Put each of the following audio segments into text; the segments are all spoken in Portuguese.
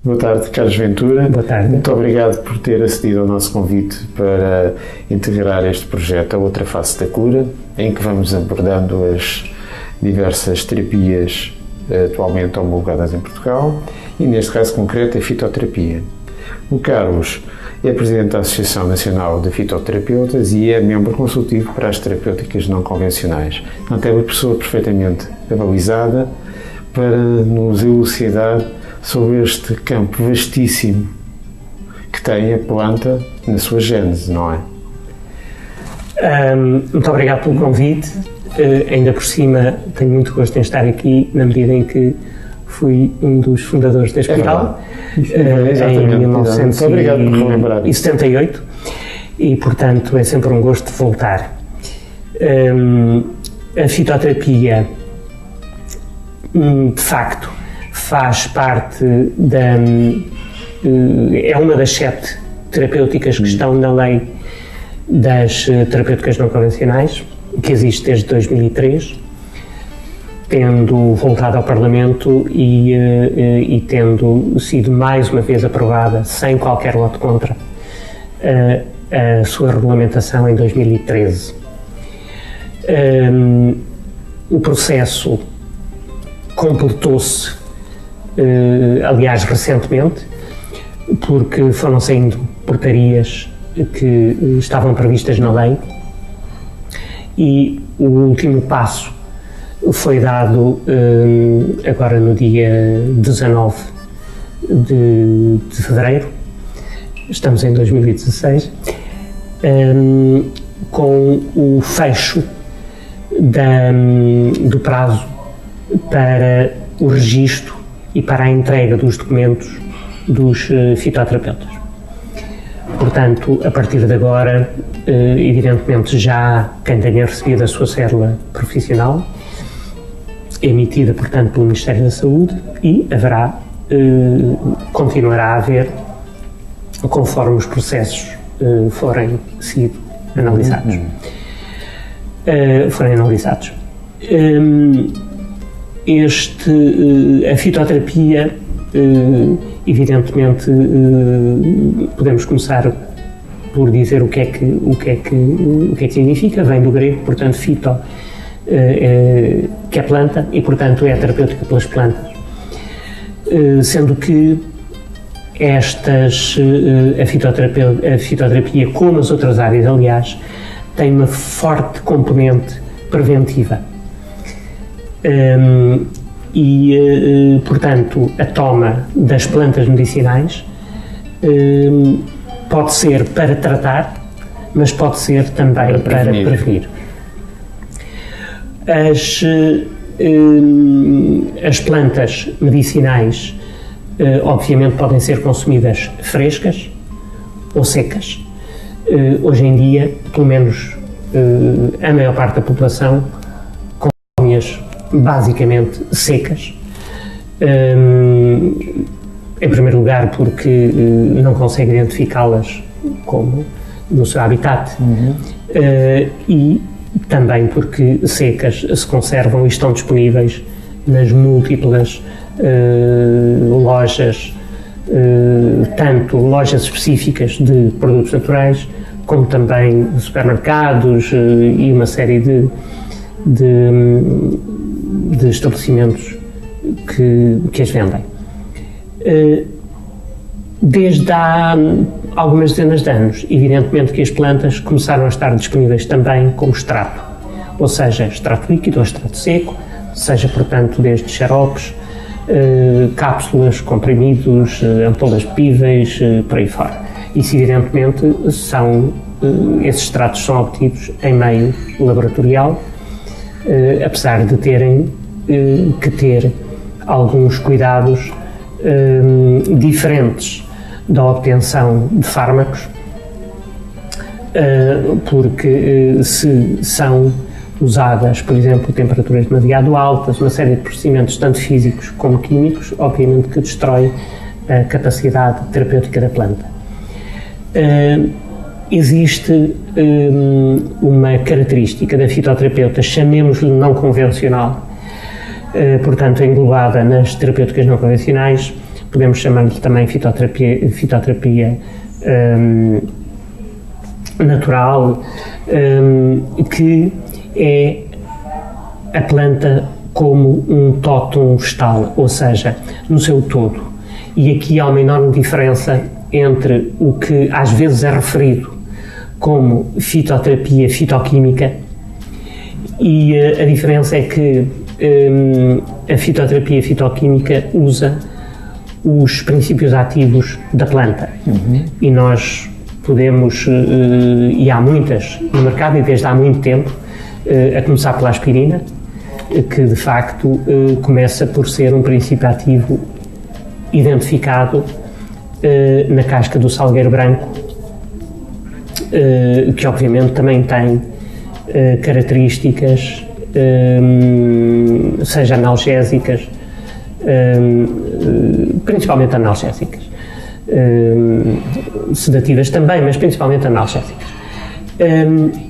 Boa tarde, Carlos Ventura. Boa tarde. Muito obrigado por ter acedido ao nosso convite para integrar este projeto, A Outra Face da Cura, em que vamos abordando as diversas terapias atualmente homologadas em Portugal e, neste caso concreto, a fitoterapia. O Carlos é presidente da Associação Nacional de Fitoterapeutas e é membro consultivo para as terapêuticas não convencionais. Não é uma pessoa perfeitamente avalizada para nos elucidar sobre este campo vastíssimo que tem a planta na sua gênese, não é? Muito obrigado pelo convite. Ainda por cima, tenho muito gosto em estar aqui, na medida em que fui um dos fundadores da Espiral, em 1978, e, portanto, é sempre um gosto de voltar. A fitoterapia, de facto, faz parte é uma das 7 terapêuticas que estão na lei das terapêuticas não convencionais, que existe desde 2003, tendo voltado ao Parlamento e tendo sido mais uma vez aprovada, sem qualquer voto contra, a sua regulamentação em 2013. O processo completou-se, aliás, recentemente, porque foram saindo portarias que estavam previstas na lei e o último passo foi dado agora no dia 19 de fevereiro, estamos em 2016, com o fecho do prazo para o registro e para a entrega dos documentos dos fitoterapeutas. Portanto, a partir de agora, evidentemente já quem tenha recebido a sua cédula profissional, emitida, portanto, pelo Ministério da Saúde, e continuará a haver, conforme os processos forem sido analisados. A fitoterapia, evidentemente, podemos começar por dizer o que é que significa. Vem do grego, portanto, fito, que é planta, e, portanto, é a terapêutica pelas plantas. Sendo que a fitoterapia, como as outras áreas, aliás, tem uma forte componente preventiva. Portanto, a toma das plantas medicinais pode ser para tratar, mas pode ser também para prevenir. As plantas medicinais, obviamente, podem ser consumidas frescas ou secas. Hoje em dia, pelo menos a maior parte da população consome-as basicamente secas, em primeiro lugar porque não consegue identificá-las como no seu habitat, e também porque secas se conservam e estão disponíveis nas múltiplas lojas, tanto lojas específicas de produtos naturais, como também supermercados e uma série de estabelecimentos que as vendem. Desde há algumas dezenas de anos, evidentemente que as plantas começaram a estar disponíveis também como extrato, ou seja, extrato líquido ou extrato seco, seja, portanto, desde xaropes, cápsulas, comprimidos, ampolas bebíveis, por aí fora. Isso, evidentemente, esses extratos são obtidos em meio laboratorial, apesar de terem que ter alguns cuidados diferentes da obtenção de fármacos, porque se são usadas, por exemplo, temperaturas demasiado altas, uma série de procedimentos tanto físicos como químicos, obviamente que destrói a capacidade terapêutica da planta. Existe uma característica da fitoterapeuta, chamemos-lhe não convencional, portanto englobada nas terapêuticas não convencionais, podemos chamar-lhe também fitoterapia natural, que é a planta como um tótem vegetal, ou seja, no seu todo. E aqui há uma enorme diferença entre o que às vezes é referido como fitoterapia fitoquímica, e a diferença é que a fitoterapia fitoquímica usa os princípios ativos da planta. E nós podemos, e há muitas no mercado e desde há muito tempo, a começar pela aspirina, que de facto começa por ser um princípio ativo identificado na casca do salgueiro branco, que obviamente também tem características, seja analgésicas, principalmente analgésicas, sedativas também, mas principalmente analgésicas.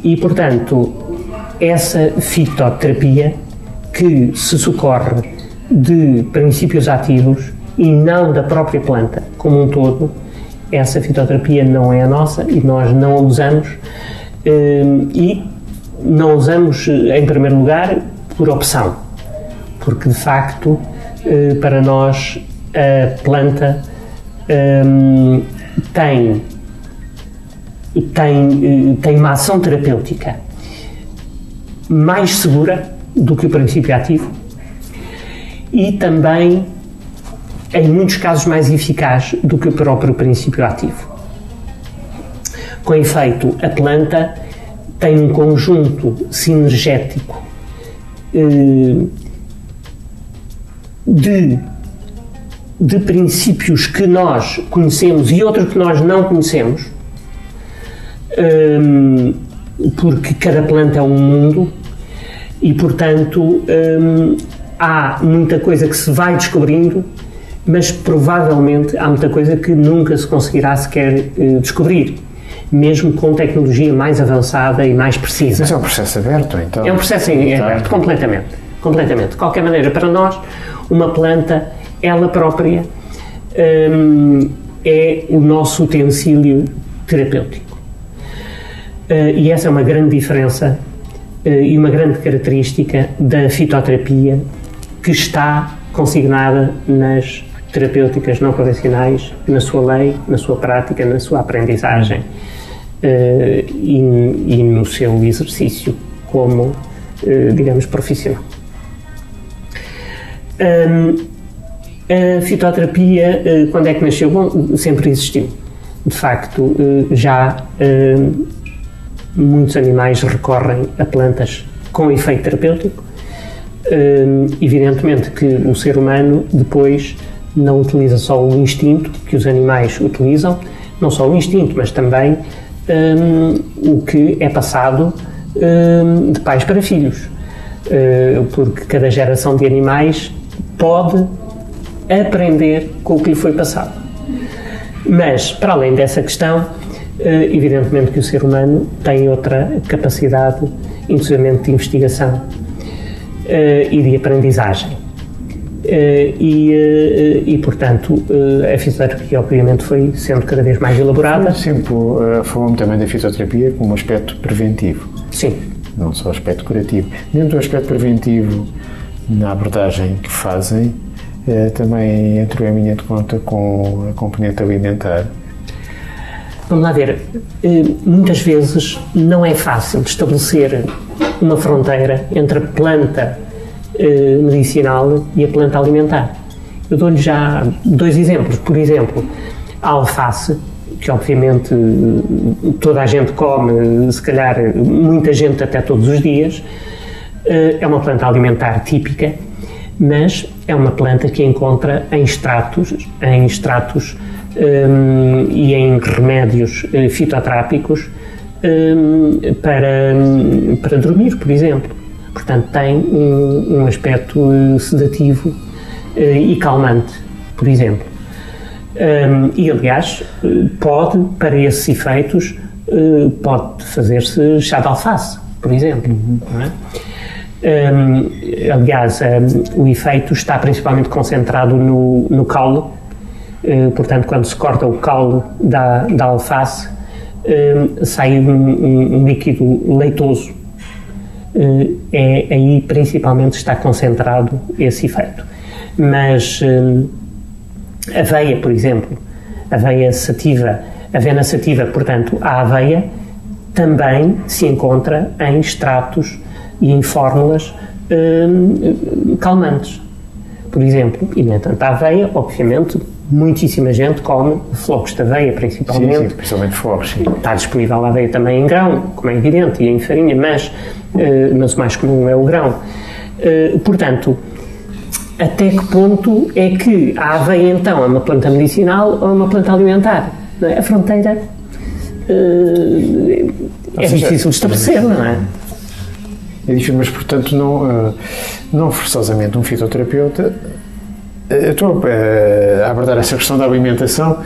E, portanto, essa fitoterapia que se socorre de princípios ativos e não da própria planta como um todo, essa fitoterapia não é a nossa e nós não a usamos, e não usamos em primeiro lugar por opção, porque de facto para nós a planta tem uma ação terapêutica mais segura do que o princípio ativo e também, em muitos casos, mais eficaz do que o próprio princípio ativo. Com efeito, a planta tem um conjunto sinergético de princípios que nós conhecemos e outros que nós não conhecemos, porque cada planta é um mundo e, portanto, há muita coisa que se vai descobrindo, mas provavelmente há muita coisa que nunca se conseguirá sequer descobrir, mesmo com tecnologia mais avançada e mais precisa. Mas é um processo aberto, então? É um processo aberto, completamente. De qualquer maneira, para nós, uma planta, ela própria, é o nosso utensílio terapêutico. E essa é uma grande diferença e uma grande característica da fitoterapia que está consignada nas terapêuticas não convencionais, na sua lei, na sua prática, na sua aprendizagem e no seu exercício como, digamos, profissional. A fitoterapia, quando é que nasceu? Bom, sempre existiu. De facto, já muitos animais recorrem a plantas com efeito terapêutico. Evidentemente que o ser humano depois não utiliza só o instinto que os animais utilizam, não só o instinto, mas também o que é passado de pais para filhos, porque cada geração de animais pode aprender com o que lhe foi passado. Mas, para além dessa questão, evidentemente que o ser humano tem outra capacidade, inclusive de investigação e de aprendizagem. E portanto, a fisioterapia obviamente foi sendo cada vez mais elaborada. Sempre falamos também da fisioterapia como um aspecto preventivo. Sim. Não só aspecto curativo. Dentro do aspecto preventivo, na abordagem que fazem, também entrou em linha de conta com a componente alimentar. Vamos lá ver, muitas vezes não é fácil estabelecer uma fronteira entre a planta medicinal e a planta alimentar. Eu dou-lhe já dois exemplos. Por exemplo, a alface, que obviamente toda a gente come, se calhar muita gente até todos os dias, é uma planta alimentar típica, mas é uma planta que encontra em extratos e em remédios fitoterápicos para dormir, por exemplo. Portanto, tem um aspecto sedativo e calmante, por exemplo. E, aliás, pode, para esses efeitos, pode fazer-se chá de alface, por exemplo. Não é? Aliás, o efeito está principalmente concentrado no caule portanto, quando se corta o caule da alface, sai um líquido leitoso. É aí principalmente está concentrado esse efeito. Mas aveia, por exemplo, aveia avena sativa, portanto, a aveia também se encontra em extratos e em fórmulas calmantes. Por exemplo, e no entanto, a aveia, obviamente, muitíssima gente come flocos de aveia, principalmente. Sim, principalmente flocos, sim. Está disponível a aveia também em grão, como é evidente, e em farinha, mas o mais comum é o grão. Portanto, até que ponto é que a aveia, então, é uma planta medicinal ou é uma planta alimentar? Não é? A fronteira é difícil de estabelecer, não é? É difícil, mas, portanto, não forçosamente um fitoterapeuta. Estou a abordar essa questão da alimentação,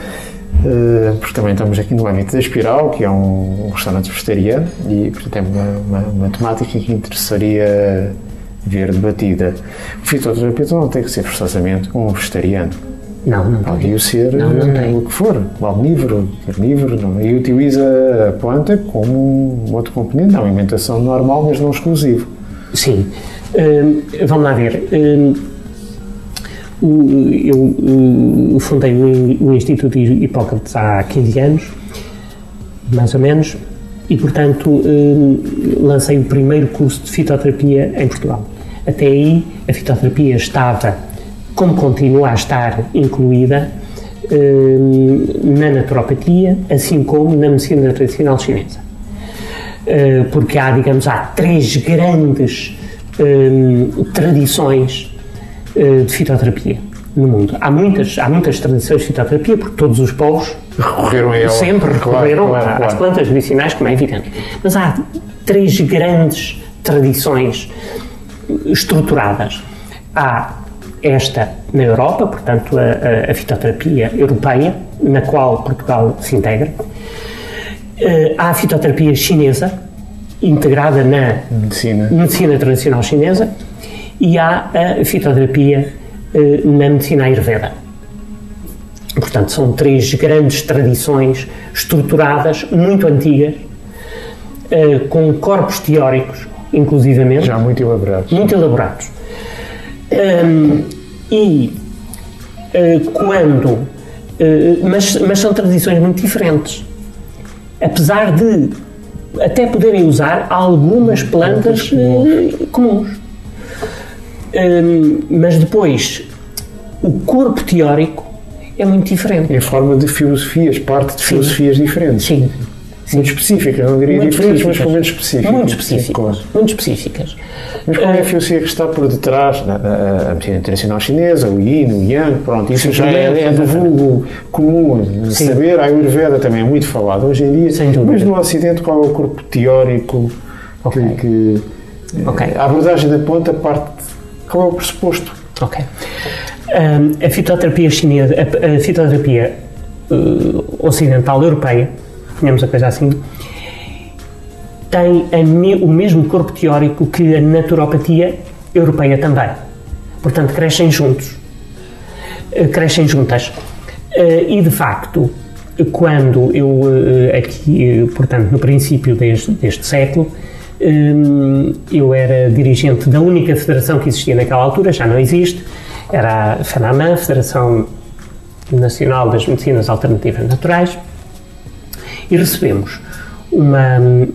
porque também estamos aqui no âmbito da Espiral, que é um restaurante vegetariano, e, portanto, é uma temática que interessaria ver debatida. O fitoterapeuta não tem que ser forçosamente um vegetariano. Não pode ser o que for, omnívoro, carnívoro, e utiliza a planta como um outro componente da alimentação normal, mas não exclusivo. Sim. Vamos lá ver. Eu fundei o Instituto Hipócrates há 15 anos, mais ou menos, e, portanto, lancei o primeiro curso de fitoterapia em Portugal. Até aí, a fitoterapia estava, como continua a estar, incluída na naturopatia, assim como na medicina tradicional chinesa. Porque há 3 grandes tradições de fitoterapia no mundo. Há muitas tradições de fitoterapia, porque todos os povos recorreram a ela. Sempre recorreram às plantas medicinais, como é evidente. Mas há 3 grandes tradições estruturadas. Há esta na Europa, portanto, a fitoterapia europeia, na qual Portugal se integra. Há a fitoterapia chinesa, integrada na medicina tradicional chinesa, e há a fitoterapia na medicina Ayurveda. Portanto, são 3 grandes tradições estruturadas, muito antigas, com corpos teóricos, inclusivamente. Já muito elaborados. Muito elaborados. Mas são tradições muito diferentes. Apesar de até poderem usar algumas plantas comuns. Mas depois, o corpo teórico é muito diferente. Em forma de filosofias, parte de filosofias diferentes. Sim. Muito específicas, não diria muito diferentes, mas pelo menos específicas. Muito específicas. Mas qual é a filosofia que está por detrás? A medicina tradicional chinesa, o Yin, o Yang, pronto, isso já é do vulgo comum de saber. A Ayurveda também é muito falado hoje em dia. Sem dúvida. Mas no Ocidente, qual é o corpo teórico que a abordagem da ponta parte? Qual é o pressuposto? Ok. A fitoterapia chinesa, a fitoterapia ocidental europeia, tínhamos a coisa assim, tem o mesmo corpo teórico que a naturopatia europeia também. Portanto, crescem juntas. E, de facto, quando eu, aqui, portanto, no princípio deste século, eu era dirigente da única federação que existia naquela altura, já não existe, era a FENAMAN, Federação Nacional das Medicinas Alternativas Naturais, e recebemos uma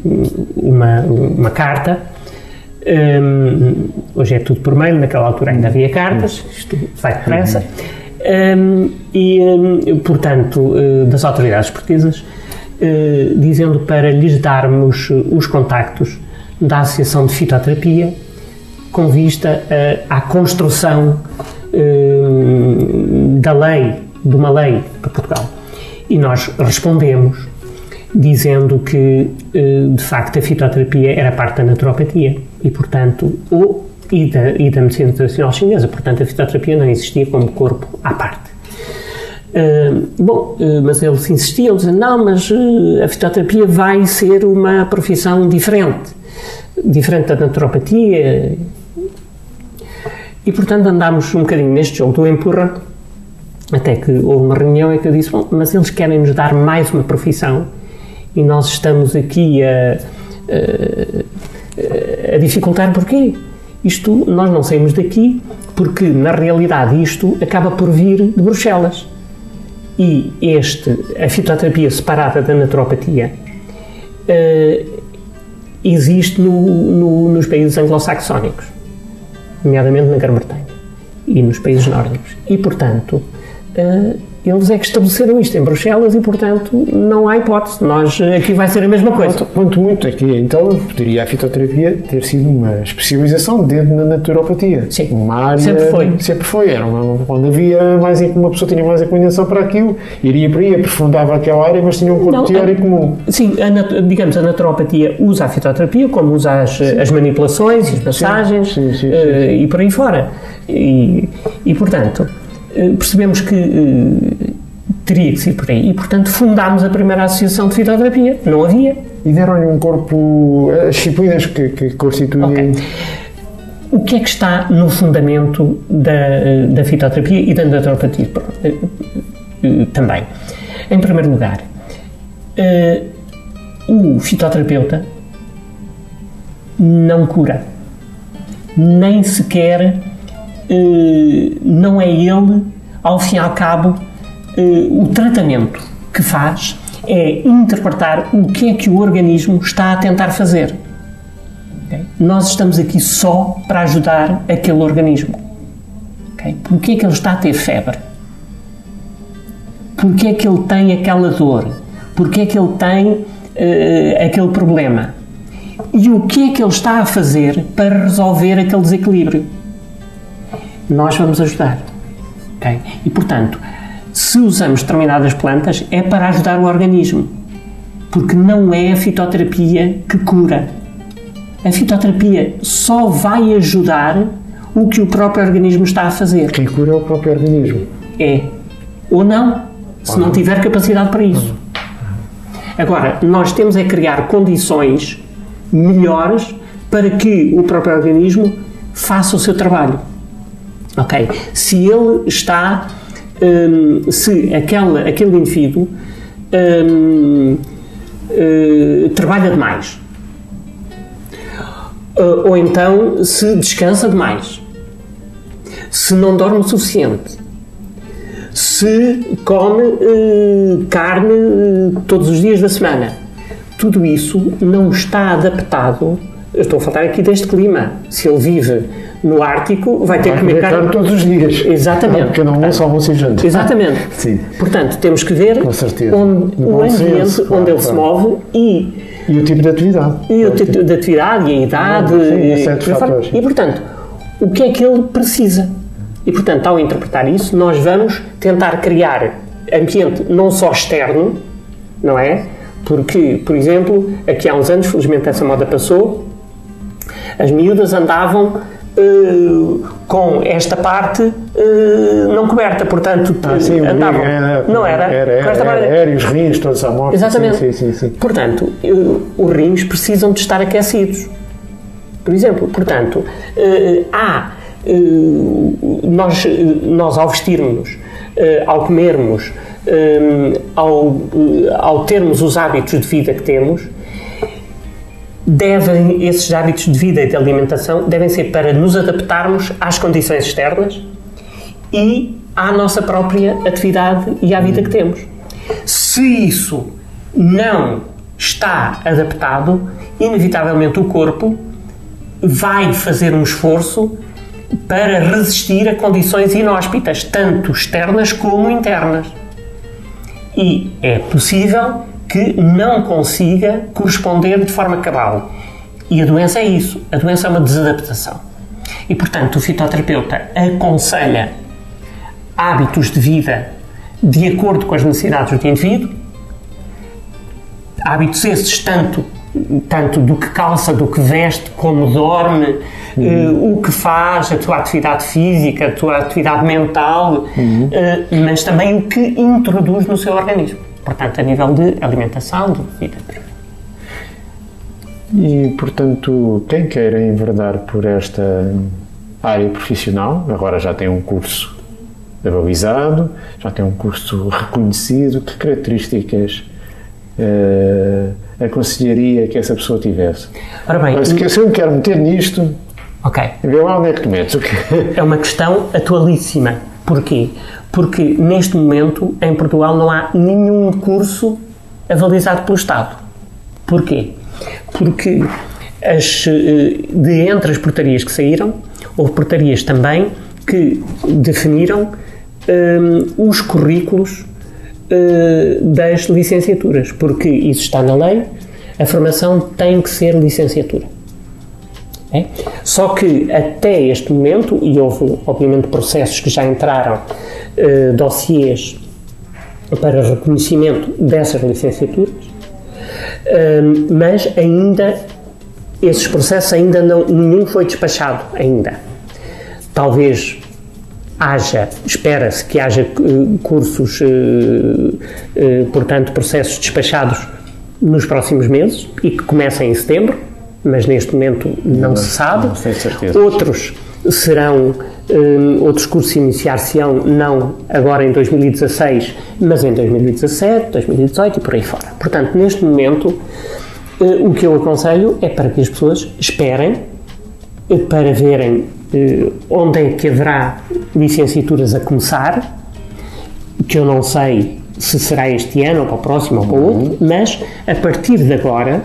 carta. Hoje é tudo por mail, naquela altura ainda havia cartas, isto vai depressa, portanto, das autoridades portuguesas, dizendo para lhes darmos os contactos da Associação de Fitoterapia com vista à construção de uma lei para Portugal. E nós respondemos dizendo que, de facto, a fitoterapia era parte da naturopatia e, portanto, e da medicina tradicional chinesa. Portanto, a fitoterapia não existia como corpo à parte. Mas eles insistiam, dizendo, não, mas a fitoterapia vai ser uma profissão diferente da naturopatia. E, portanto, andámos um bocadinho neste jogo do empurra, Até que houve uma reunião em que eu disse, bom, mas eles querem nos dar mais uma profissão e nós estamos aqui a dificultar. Porquê? Nós não saímos daqui porque, na realidade, isto acaba por vir de Bruxelas. E a fitoterapia separada da naturopatia existe nos países anglo-saxónicos, nomeadamente na Grã-Bretanha e nos países nórdicos. E, portanto, eles é que estabeleceram isto em Bruxelas e, portanto, não há hipótese. Nós, aqui vai ser a mesma coisa. Quanto muito aqui, então, poderia a fitoterapia ter sido uma especialização dentro da naturopatia. Sim, uma área, sempre foi. Era onde havia mais, uma pessoa tinha mais inclinação para aquilo, iria por aí, aprofundava aquela área, mas tinha um corpo teórico comum. Sim, digamos, a naturopatia usa a fitoterapia, como usa as manipulações e as massagens e por aí fora. E portanto, percebemos que teria que ser por aí e, portanto, fundámos a primeira associação de fitoterapia. Não havia. E deram-lhe um corpo, as disciplinas que constituem... Okay. O que é que está no fundamento da fitoterapia e da naturopatia também? Em primeiro lugar, o fitoterapeuta não cura, nem sequer não é ele, ao fim e ao cabo, o tratamento que faz é interpretar o que é que o organismo está a tentar fazer. Okay? Nós estamos aqui só para ajudar aquele organismo. Okay? Porquê é que ele está a ter febre? Porquê é que ele tem aquela dor? Porquê é que ele tem aquele problema? E o que é que ele está a fazer para resolver aquele desequilíbrio? Nós vamos ajudar. Okay? E, portanto, se usamos determinadas plantas, é para ajudar o organismo. Porque não é a fitoterapia que cura. A fitoterapia só vai ajudar o que o próprio organismo está a fazer. Quem cura é o próprio organismo. É. Ou não, se não tiver capacidade para isso. Agora, nós temos é criar condições melhores para que o próprio organismo faça o seu trabalho. Ok? Se ele está... se aquele indivíduo trabalha demais, ou então se descansa demais, se não dorme o suficiente, se come carne todos os dias da semana, tudo isso não está adaptado. Eu estou a falar aqui deste clima. Se ele vive no Ártico, vai ter que comer carne todos os dias. Exatamente. Porque não almoço, almoço e jantar. Exatamente. Sim. Portanto, temos que ver o ambiente onde ele se move e o tipo de atividade. E o tipo de atividade, e a idade. E, portanto, o que é que ele precisa? E, portanto, ao interpretar isso, nós vamos tentar criar ambiente não só externo, não é? Porque, por exemplo, aqui há uns anos, felizmente essa moda passou, as miúdas andavam com esta parte não coberta, portanto, andavam. Não era e os rins todos à morte. Exatamente. Sim. Portanto, os rins precisam de estar aquecidos. Por exemplo, portanto, nós ao vestirmos, ao comermos, ao termos os hábitos de vida que temos, esses hábitos de vida e de alimentação devem ser para nos adaptarmos às condições externas e à nossa própria atividade e à vida que temos. Se isso não está adaptado, inevitavelmente o corpo vai fazer um esforço para resistir a condições inóspitas, tanto externas como internas. E é possível que não consiga corresponder de forma cabal. E a doença é isso. A doença é uma desadaptação. E, portanto, o fitoterapeuta aconselha hábitos de vida de acordo com as necessidades do indivíduo, hábitos esses tanto do que calça, do que veste, como dorme, o que faz, a tua atividade física, a tua atividade mental, mas também o que introduz no seu organismo. Portanto, a nível de alimentação, de vida. E, portanto, quem queira enverdar por esta área profissional, agora já tem um curso abalizado, já tem um curso reconhecido. Que características aconselharia que essa pessoa tivesse? Ora bem, se eu me quero meter nisto, vê lá onde é que tu metes. É uma questão atualíssima. Porquê? Porque neste momento em Portugal não há nenhum curso avalizado pelo Estado. Porquê? Porque entre as portarias que saíram, houve portarias também que definiram os currículos das licenciaturas, porque isso está na lei, a formação tem que ser licenciatura. É? Só que até este momento, e houve obviamente processos que já entraram, dossiês para reconhecimento dessas licenciaturas, mas ainda esses processos ainda nenhum foi despachado ainda. Talvez espera-se que haja cursos, portanto, processos despachados nos próximos meses e que comecem em setembro, mas neste momento não se sabe. Não tenho certeza. Outros cursos iniciar-se-ão não agora em 2016, mas em 2017, 2018 e por aí fora. Portanto, neste momento, o que eu aconselho é para que as pessoas esperem para verem onde é que haverá licenciaturas a começar, que eu não sei se será este ano ou para o próximo ou para o outro, mas a partir de agora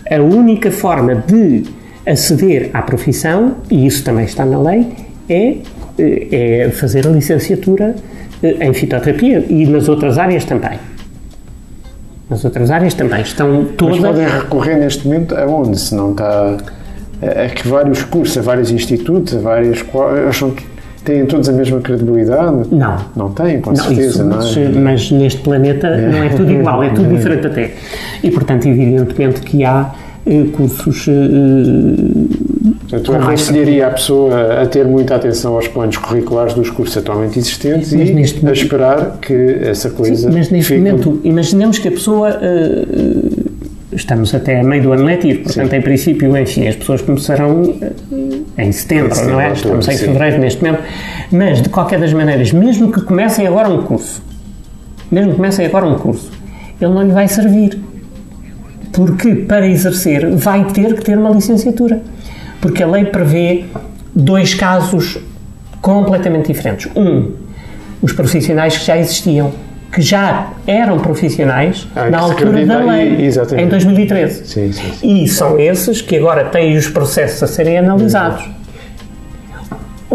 a única forma de aceder à profissão, e isso também está na lei, é fazer a licenciatura em fitoterapia e nas outras áreas também. Nas outras áreas também estão todas... Mas podem recorrer neste momento aonde? Se não está... É que vários cursos, a vários institutos, têm todos a mesma credibilidade? Não. Não têm, com certeza, não é? Mas neste planeta não é tudo igual, é tudo diferente até. E, portanto, evidentemente que há cursos... Portanto, eu aconselharia a pessoa a ter muita atenção aos planos curriculares dos cursos atualmente existentes a esperar que essa coisa... Sim, mas neste momento, imaginemos que a pessoa... estamos até a meio do ano letivo, portanto, em princípio, enfim, as pessoas começarão em setembro, não é? Estamos em fevereiro neste momento. Mas, de qualquer das maneiras, mesmo que comecem agora um curso, ele não lhe vai servir. Porque, para exercer, vai ter que ter uma licenciatura. Porque a lei prevê dois casos completamente diferentes. Os profissionais que já existiam, que já eram profissionais na altura da lei, em 2013. Sim. E são esses que agora têm os processos a serem analisados.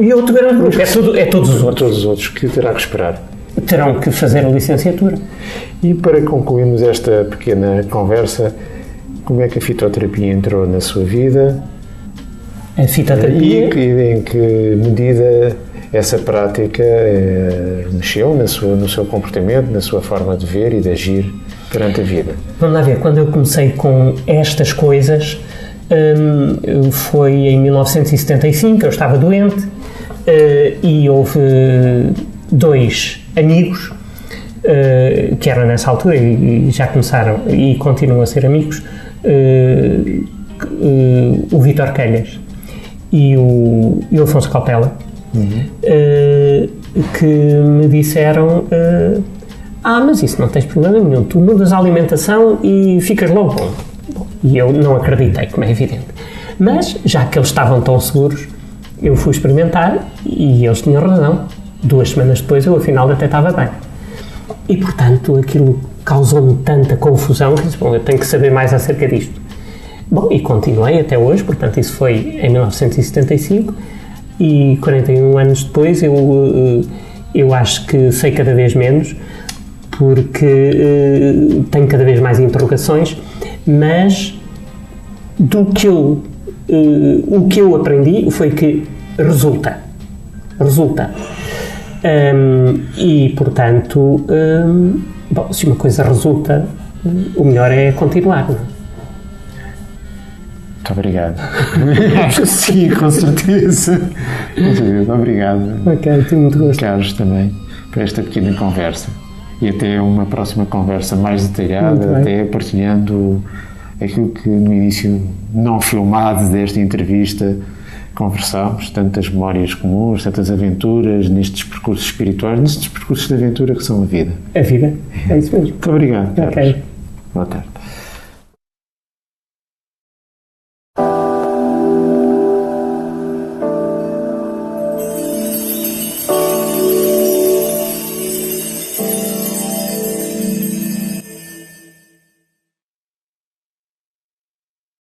E outro grande grupo é todos os outros. Todos os outros que terá que esperar. Terão que fazer a licenciatura. E para concluirmos esta pequena conversa, como é que a fitoterapia entrou na sua vida? A fitoterapia... E em que medida essa prática mexeu no seu comportamento, na sua forma de ver e de agir perante a vida? Vamos lá ver, quando eu comecei com estas coisas, foi em 1975, eu estava doente, e houve dois amigos que eram nessa altura e já começaram e continuam a ser amigos, o Vítor Calhas e o Afonso Cautela, que me disseram mas isso não tens problema nenhum, tu mudas a alimentação e ficas logo bom. E eu não acreditei, como é evidente, mas já que eles estavam tão seguros, eu fui experimentar e eles tinham razão. 2 semanas depois eu afinal até estava bem. E portanto aquilo causou-me tanta confusão que disse, eu tenho que saber mais acerca disto. Bom, e continuei até hoje, portanto isso foi em 1975 e 41 anos depois eu acho que sei cada vez menos, porque tenho cada vez mais interrogações, mas o que eu aprendi foi que resulta. E portanto, se uma coisa resulta, o melhor é continuar, não é? Muito obrigado. Sim, com certeza. Obrigado. Ok, tenho muito gosto. Carlos, também, por esta pequena conversa. E até uma próxima conversa mais detalhada, até partilhando aquilo que no início não filmado desta entrevista conversámos, tantas memórias comuns, tantas aventuras nestes percursos espirituais, nestes percursos de aventura que são a vida. A vida, é isso mesmo. Muito obrigado, Carlos. Ok. Boa tarde.